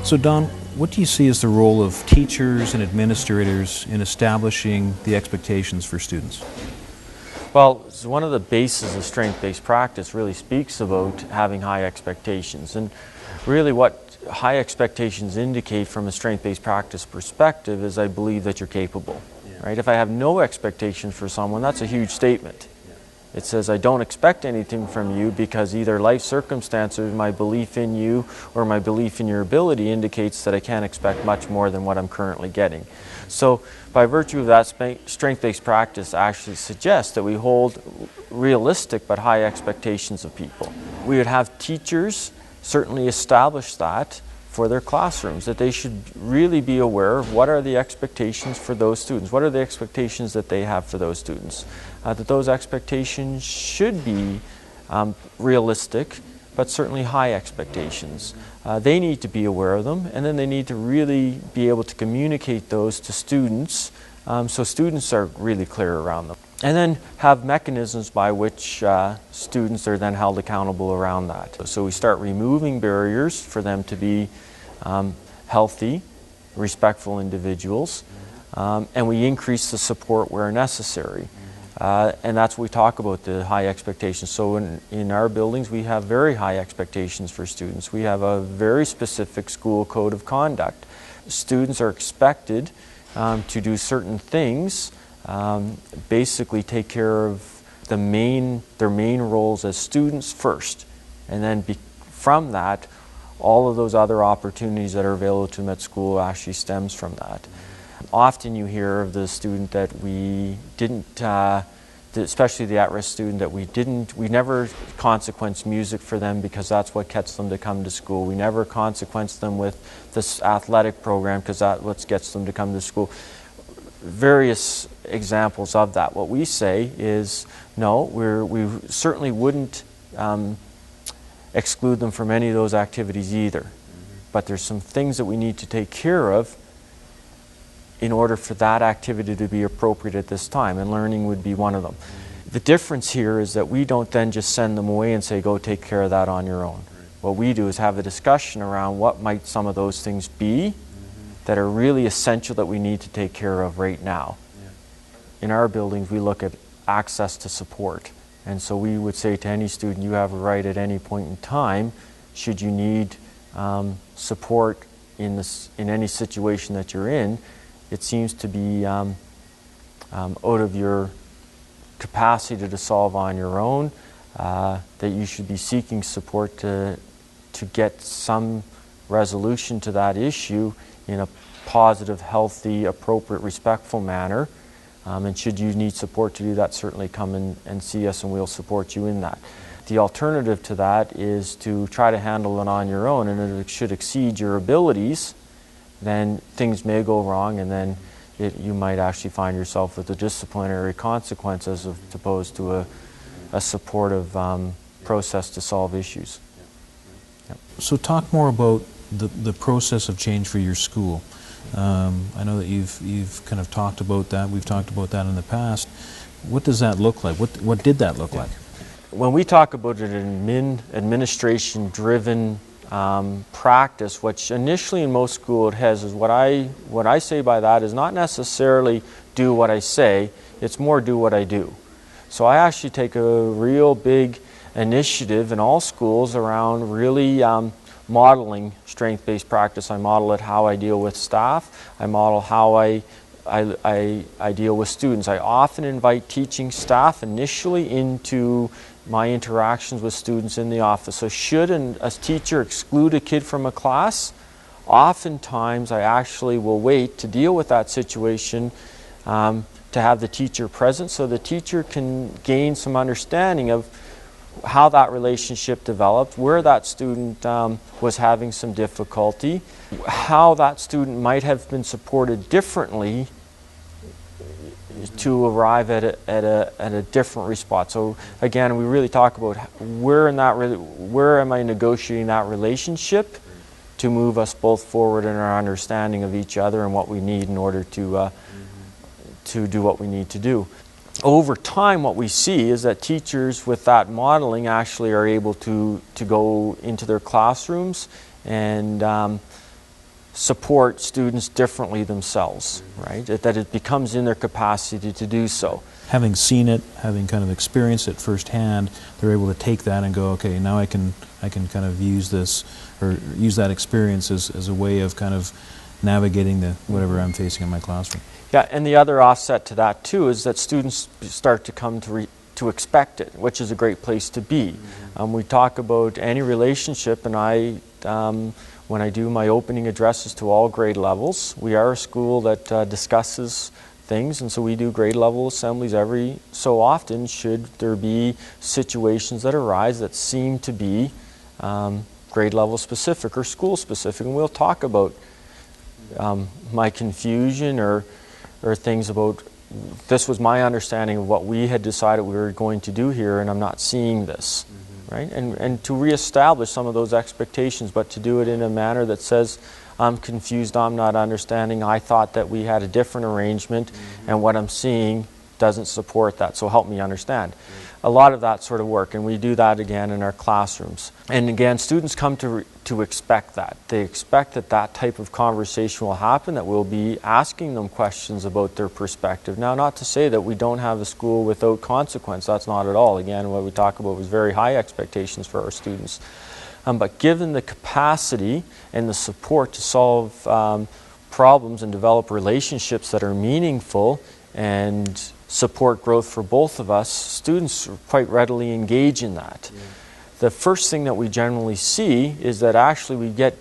So Don, what do you see as the role of teachers and administrators in establishing the expectations for students? Well, so one of the bases of strength-based practice really speaks about having high expectations. And really what high expectations indicate from a strength-based practice perspective is I believe that you're capable. Right? If I have no expectations for someone, that's a huge statement. It says I don't expect anything from you because either life circumstances, my belief in you, or my belief in your ability indicates that I can't expect much more than what I'm currently getting. So by virtue of that, strength-based practice actually suggests that we hold realistic but high expectations of people. We would have teachers certainly establish that for their classrooms, that they should really be aware of what are the expectations for those students, what are the expectations that they have for those students, that those expectations should be realistic, but certainly high expectations. They need to be aware of them, and then they need to really be able to communicate those to students, so students are really clear around them. And then have mechanisms by which students are then held accountable around that. So we start removing barriers for them to be healthy, respectful individuals, and we increase the support where necessary. And that's what we talk about, the high expectations. So in our buildings we have very high expectations for students. We have a very specific school code of conduct. Students are expected to do certain things, basically take care of their main roles as students first, and then from that, all of those other opportunities that are available to them at school actually stems from that. Often you hear of the student that we didn't, especially the at-risk student, that we never consequence music for them because that's what gets them to come to school. We never consequence them with this athletic program because that's what gets them to come to school. Various examples of that. What we say is, no, we certainly wouldn't exclude them from any of those activities either. But there's some things that we need to take care of in order for that activity to be appropriate at this time, and learning would be one of them. The difference here is that we don't then just send them away and say, go take care of that on your own. What we do is have a discussion around what might some of those things be that are really essential that we need to take care of right now. In our buildings, we look at access to support. And so we would say to any student, you have a right at any point in time, should you need support in any situation that you're in, it seems to be out of your capacity to solve on your own, that you should be seeking support to get some resolution to that issue in a positive, healthy, appropriate, respectful manner. And should you need support to do that, certainly come and see us and we'll support you in that. The alternative to that is to try to handle it on your own, and if it should exceed your abilities, then things may go wrong, and then you might actually find yourself with a disciplinary consequence as opposed to a supportive process to solve issues. Yep. So talk more about the process of change for your school. I know that you've kind of talked about that. We've talked about that in the past. What does that look like? What did that look like? When we talk about an administration-driven practice, which initially in most schools it has, is what I say by that is not necessarily do what I say, it's more do what I do. So I actually take a real big initiative in all schools around really modeling strength-based practice. I model it how I deal with staff. I model how I deal with students. I often invite teaching staff initially into my interactions with students in the office. So should a teacher exclude a kid from a class, oftentimes I actually will wait to deal with that situation to have the teacher present so the teacher can gain some understanding of how that relationship developed, where that student was having some difficulty, how that student might have been supported differently to arrive at a different response. So again, we really talk about where am I negotiating that relationship to move us both forward in our understanding of each other and what we need in order to do what we need to do. Over time, what we see is that teachers with that modeling actually are able to go into their classrooms and support students differently themselves, right? That it becomes in their capacity to do so. Having seen it, having kind of experienced it firsthand, they're able to take that and go, okay, now I can kind of use this, or use that experience as a way of kind of navigating the whatever I'm facing in my classroom. Yeah, and the other offset to that too is that students start to come to expect it, which is a great place to be. We talk about any relationship, and when I do my opening addresses to all grade levels, we are a school that discusses things, and so we do grade level assemblies every so often should there be situations that arise that seem to be grade level specific or school specific, and we'll talk about my confusion or things about this was my understanding of what we had decided we were going to do here, and I'm not seeing this, right? And to reestablish some of those expectations, but to do it in a manner that says, I'm confused, I'm not understanding, I thought that we had a different arrangement, and what I'm seeing doesn't support that, so help me understand. A lot of that sort of work, and we do that again in our classrooms. And again, students come to expect that. They expect that that type of conversation will happen, that we'll be asking them questions about their perspective. Now, not to say that we don't have a school without consequence, that's not at all. Again, what we talk about was very high expectations for our students. But given the capacity and the support to solve problems and develop relationships that are meaningful and support growth for both of us, students quite readily engage in that. Yeah. The first thing that we generally see is that actually we get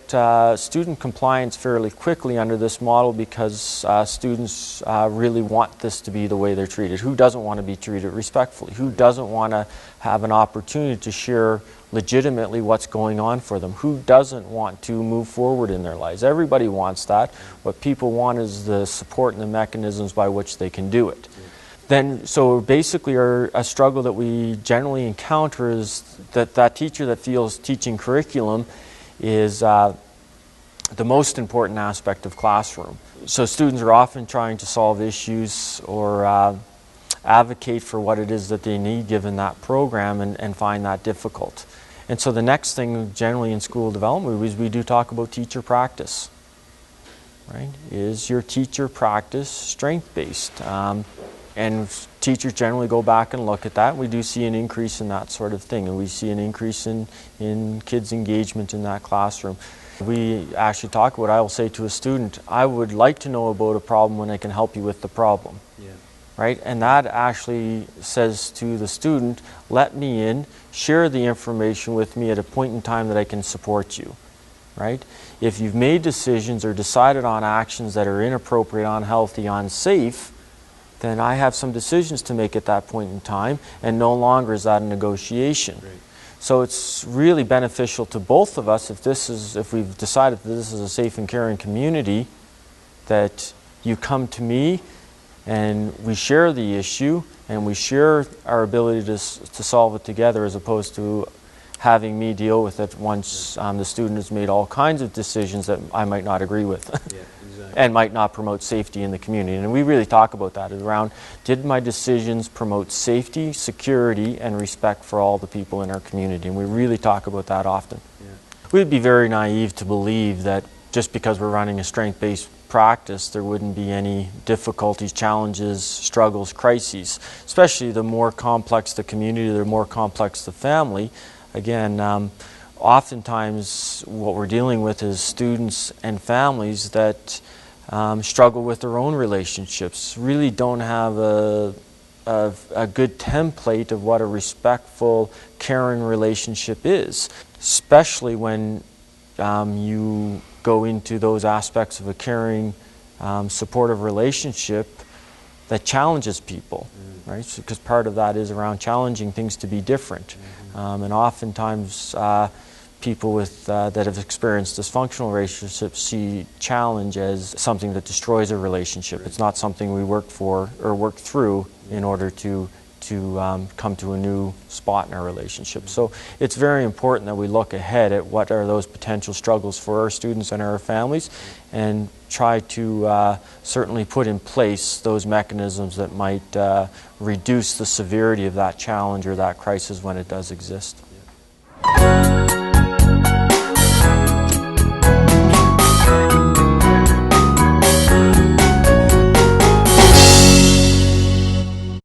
student compliance fairly quickly under this model because students really want this to be the way they're treated. Who doesn't want to be treated respectfully? Who doesn't want to have an opportunity to share legitimately what's going on for them? Who doesn't want to move forward in their lives? Everybody wants that. What people want is the support and the mechanisms by which they can do it. So basically a struggle that we generally encounter is that teacher that feels teaching curriculum is the most important aspect of classroom. So students are often trying to solve issues or advocate for what it is that they need given that program and find that difficult. And so the next thing generally in school development is we do talk about teacher practice. Right? Is your teacher practice strength-based? And teachers generally go back and look at that. We do see an increase in that sort of thing, and we see an increase in kids' engagement in that classroom. We actually talk about, I will say to a student, I would like to know about a problem when I can help you with the problem. Yeah. Right? And that actually says to the student, let me in, share the information with me at a point in time that I can support you. Right? If you've made decisions or decided on actions that are inappropriate, unhealthy, unsafe, then I have some decisions to make at that point in time, and no longer is that a negotiation. Great. So it's really beneficial to both of us if we've decided that this is a safe and caring community, that you come to me and we share the issue and we share our ability to solve it together, as opposed to having me deal with it once the student has made all kinds of decisions that I might not agree with. Yeah. And might not promote safety in the community. And we really talk about that around, did my decisions promote safety, security, and respect for all the people in our community? And we really talk about that often. Yeah. We'd be very naive to believe that just because we're running a strength-based practice, there wouldn't be any difficulties, challenges, struggles, crises. Especially the more complex the community, the more complex the family. Again, oftentimes what we're dealing with is students and families that struggle with their own relationships, really don't have a good template of what a respectful, caring relationship is, especially when you go into those aspects of a caring, supportive relationship that challenges people, right? Because part of that is around challenging things to be different. And oftentimes people that have experienced dysfunctional relationships see challenge as something that destroys a relationship. It's not something we work for or work through in order to come to a new spot in our relationship. So it's very important that we look ahead at what are those potential struggles for our students and our families, and try to certainly put in place those mechanisms that might reduce the severity of that challenge or that crisis when it does exist.